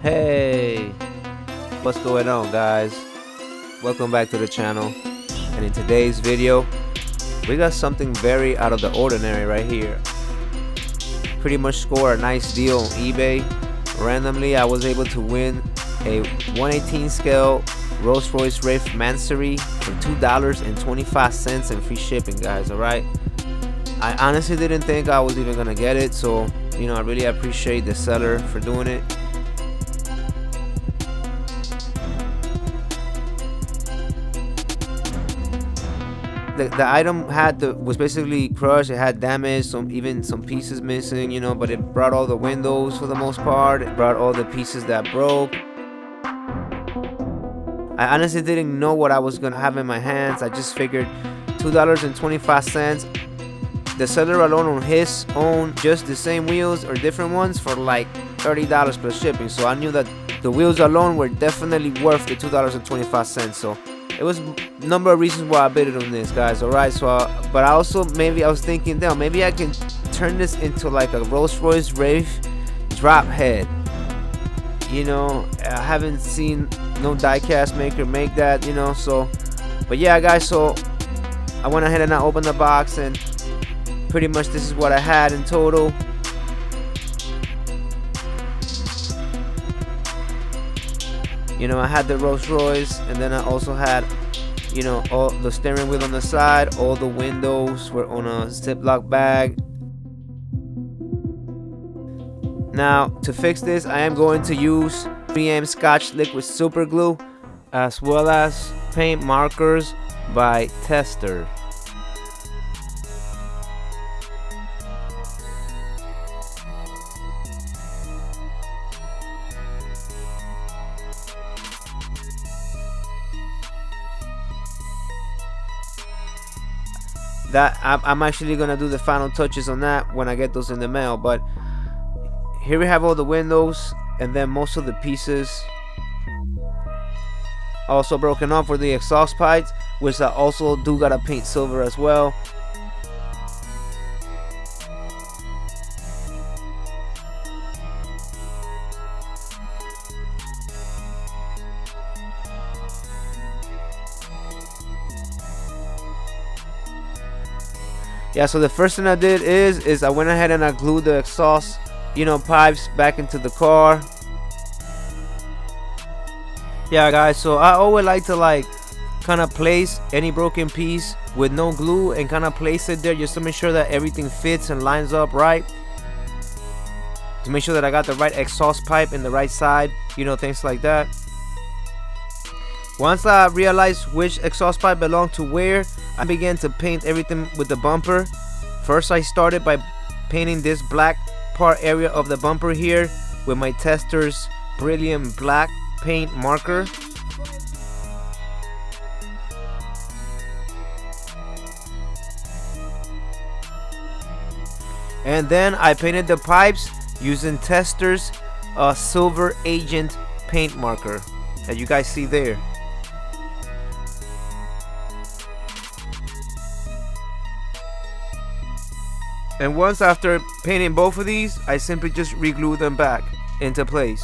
Hey, what's going on, guys? Welcome back to the channel. And in today's video, we got something very out of the ordinary right here. Pretty much scored a nice deal on eBay. Randomly, I was able to win a 1/18 scale Rolls Royce Wraith Mansory for $2.25 and free shipping, guys. Alright, I honestly didn't think I was even gonna get it, so you know, I really appreciate the seller for doing it. The item was basically crushed. It had damage, even some pieces missing, you know, but it brought all the windows for the most part. It brought all the pieces that broke. I honestly didn't know what I was gonna have in my hands. I just figured $2.25. The seller alone on his own, just the same wheels or different ones, for like $30 plus shipping. So I knew that the wheels alone were definitely worth the $2.25. So it was a number of reasons why I bid it on this, guys. Alright, so but I also I was thinking, damn, maybe I can turn this into like a Rolls Royce Wraith Drophead. You know, I haven't seen no diecast maker make that, you know. So, but yeah, guys, so I went ahead and I opened the box, and pretty much this is what I had in total. You know, I had the Rolls Royce, and then I also had, you know, all the steering wheel on the side. All the windows were on a Ziploc bag. Now, to fix this, I am going to use 3M Scotch Liquid Super Glue, as well as paint markers by Tester. That I'm actually gonna do the final touches on that when I get those in the mail. But here we have all the windows, and then most of the pieces also broken off for the exhaust pipes, which I also do gotta paint silver as well. Yeah, so the first thing I did is I went ahead and I glued the exhaust, you know, pipes back into the car. Yeah, guys, so I always like to kind of place any broken piece with no glue and kind of place it there just to make sure that everything fits and lines up right, to make sure that I got the right exhaust pipe in the right side, you know, things like that. Once I realized which exhaust pipe belonged to where, I began to paint everything with the bumper. First, I started by painting this black part area of the bumper here with my Tester's Brilliant Black paint marker. And then I painted the pipes using Tester's Silver Agent paint marker that you guys see there. And once after painting both of these, I simply just re-glue them back into place.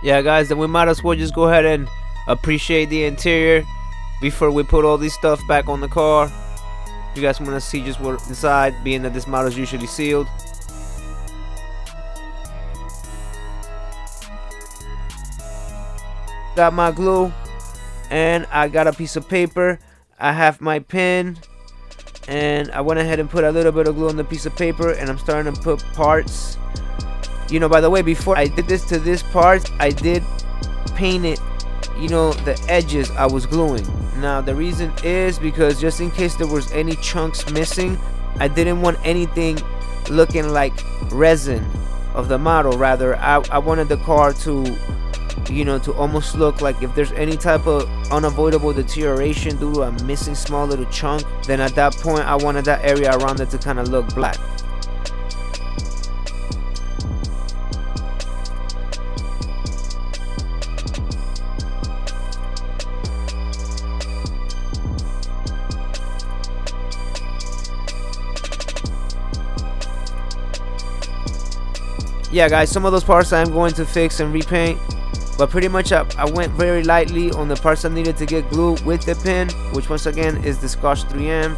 Yeah, guys, then we might as well just go ahead and appreciate the interior before we put all this stuff back on the car. If you guys want to see just what's inside, being that this model is usually sealed. Got my glue, and I got a piece of paper. I have my pen, and I went ahead and put a little bit of glue on the piece of paper, and I'm starting to put parts. You know, by the way, before I did this to this part, I did paint it, you know, the edges I was gluing. Now the reason is because just in case there was any chunks missing, I didn't want anything looking like resin of the model. Rather, I wanted the car to, you know, to almost look like if there's any type of unavoidable deterioration due to a missing small little chunk, then at that point I wanted that area around it to kind of look black. yeah guys, some of those parts I'm going to fix and repaint, but pretty much I went very lightly on the parts I needed to get glued with the pin, which once again is the Scotch 3M.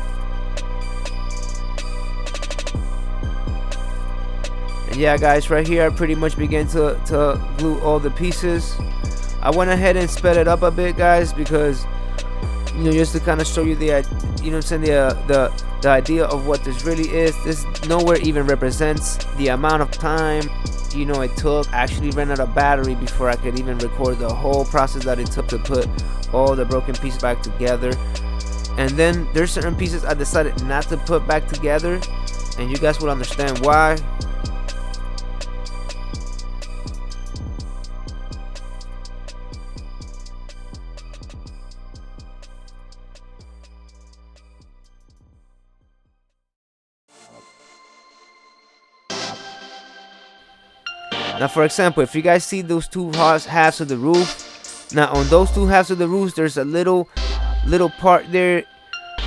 And yeah guys, right here I pretty much began to glue all the pieces. I went ahead and sped it up a bit guys, because you know, just to kind of show you the, you know what I'm saying, the idea of what this really is. This nowhere even represents the amount of time, you know, it took. I actually ran out of battery before I could even record the whole process that it took to put all the broken pieces back together. And then there's certain pieces I decided not to put back together, and you guys will understand why. Now for example, if you guys see those two halves of the roof, now on those two halves of the roof there's a little part there,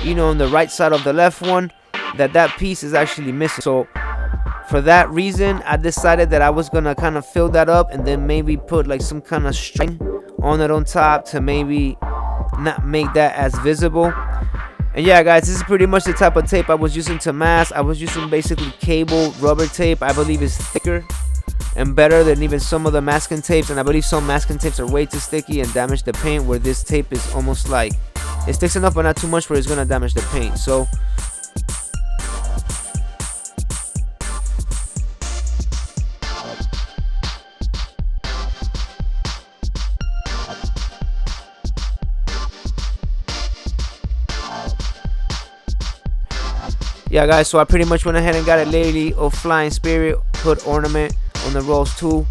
you know, on the right side of the left one, that piece is actually missing. So for that reason I decided that I was gonna kind of fill that up and then maybe put like some kind of string on it on top to maybe not make that as visible. And yeah guys, this is pretty much the type of tape I was using to mask. I was using basically cable rubber tape. I believe it's thicker and better than even some of the masking tapes, and I believe some masking tapes are way too sticky and damage the paint, where this tape is almost like it sticks enough but not too much where it's gonna damage the paint. So yeah guys, so I pretty much went ahead and got a Lady of Flying Spirit hood ornament on the Rolls 2.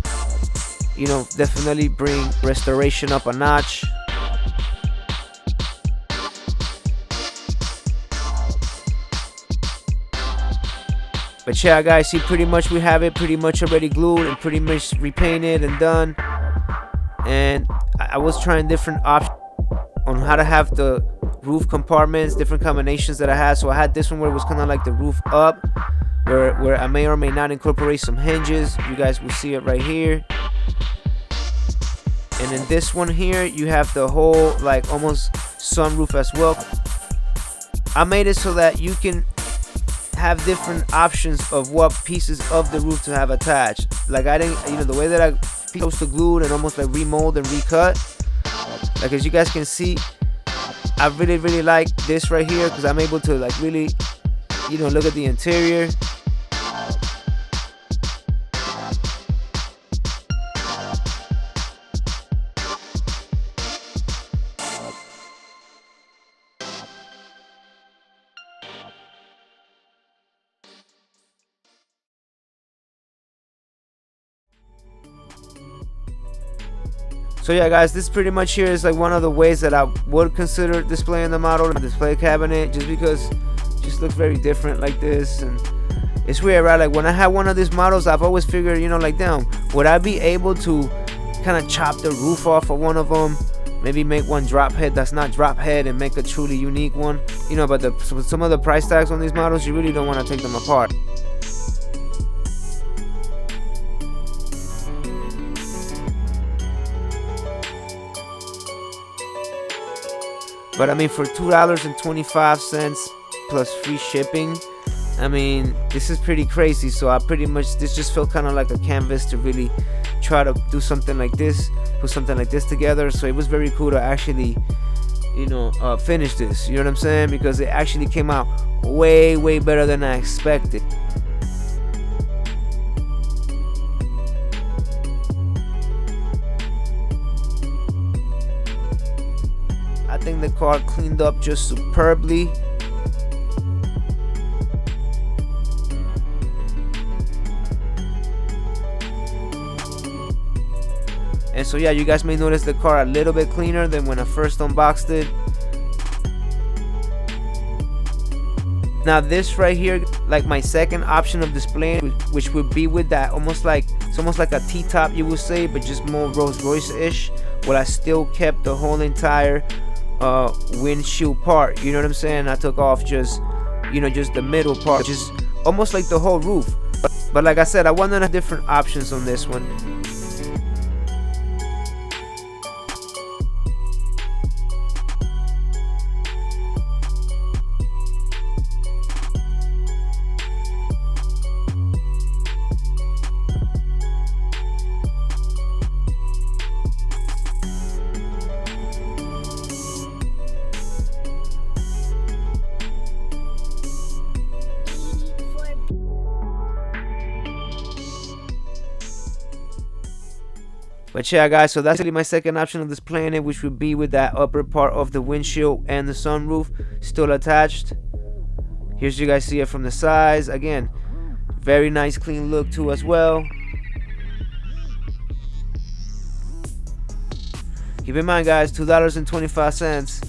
You know, definitely bring restoration up a notch. But yeah guys, see, pretty much we have it pretty much already glued and pretty much repainted and done. And I was trying different options on how to have the roof compartments, different combinations that I had. So I had this one where it was kind of like the roof up, where I may or may not incorporate some hinges. You guys will see it right here. And in this one here, you have the whole like almost sunroof as well. I made it so that you can have different options of what pieces of the roof to have attached. Like I didn't, you know, the way that I chose to glue and almost like remold and recut. Like as you guys can see, I really like this right here, because I'm able to like really, you know, look at the interior. So yeah guys, this pretty much here is like one of the ways that I would consider displaying the model in my display cabinet, just because it just looks very different like this. And it's weird, right? Like when I have one of these models, I've always figured, you know, like damn, would I be able to kind of chop the roof off of one of them, maybe make one drop head that's not drop head and make a truly unique one, you know? But with some of the price tags on these models, you really don't want to take them apart. But I mean, for $2.25 plus free shipping, I mean, this is pretty crazy. So I pretty much, this just felt kind of like a canvas to really try to do something like this, put something like this together. So it was very cool to actually, you know, finish this, you know what I'm saying? Because it actually came out way better than I expected. I think the car cleaned up just superbly. And so yeah, you guys may notice the car a little bit cleaner than when I first unboxed it. Now this right here, like my second option of displaying, which would be with that it's almost like a T-top, you would say, but just more Rolls Royce-ish. Well, I still kept the whole entire windshield part, you know what I'm saying? I took off just, you know, just the middle part, just almost like the whole roof. But like I said, I wanted different options on this one. But yeah guys, so that's really my second option of displaying it, which would be with that upper part of the windshield and the sunroof still attached. Here's you guys see it from the sides. Again, very nice clean look too as well. Keep in mind guys, $2.25.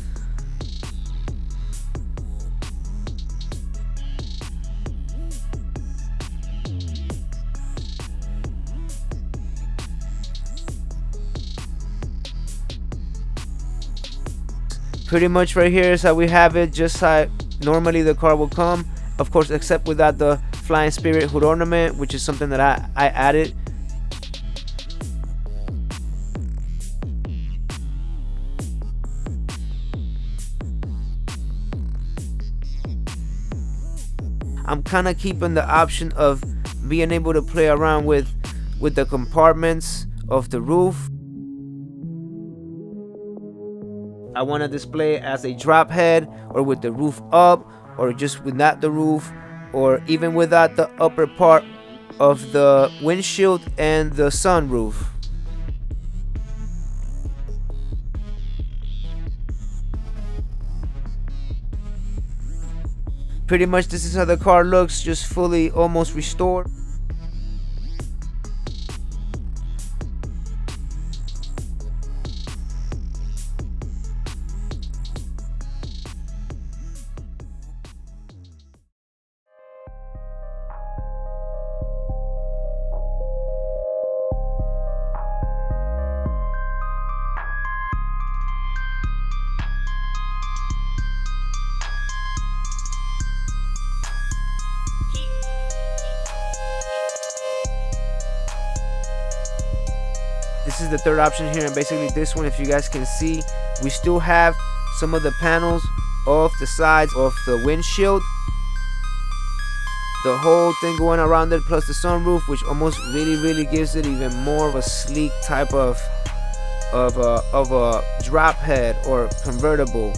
Pretty much right here is how we have it, just how normally the car will come, of course, except without the Flying Spirit hood ornament, which is something that I added. I'm kind of keeping the option of being able to play around with the compartments of the roof. I want to display it as a drop head, or with the roof up, or just without the roof, or even without the upper part of the windshield and the sunroof. Pretty much this is how the car looks, just fully almost restored. This is the third option here, and basically this one, if you guys can see, we still have some of the panels off the sides of the windshield, the whole thing going around it, plus the sunroof, which almost really gives it even more of a sleek type of a drop head or convertible,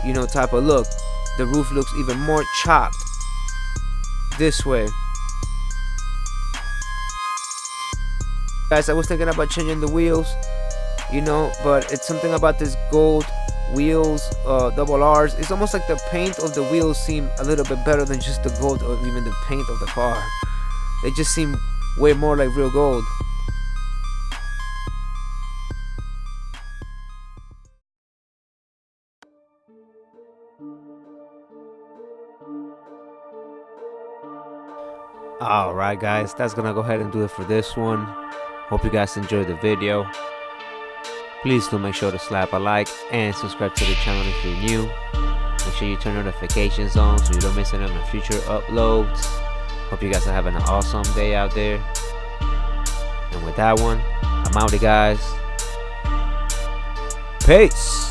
you know, type of look. The roof looks even more chopped this way. Guys, I was thinking about changing the wheels, you know, but it's something about this gold wheels, double R's. It's almost like the paint of the wheels seem a little bit better than just the gold or even the paint of the car. They just seem way more like real gold. Alright guys, that's gonna go ahead and do it for this one. Hope you guys enjoyed the video. Please do make sure to slap a like and subscribe to the channel if you're new. Make sure you turn notifications on so you don't miss any of my future uploads. Hope you guys are having an awesome day out there. And with that one, I'm out, guys. Peace.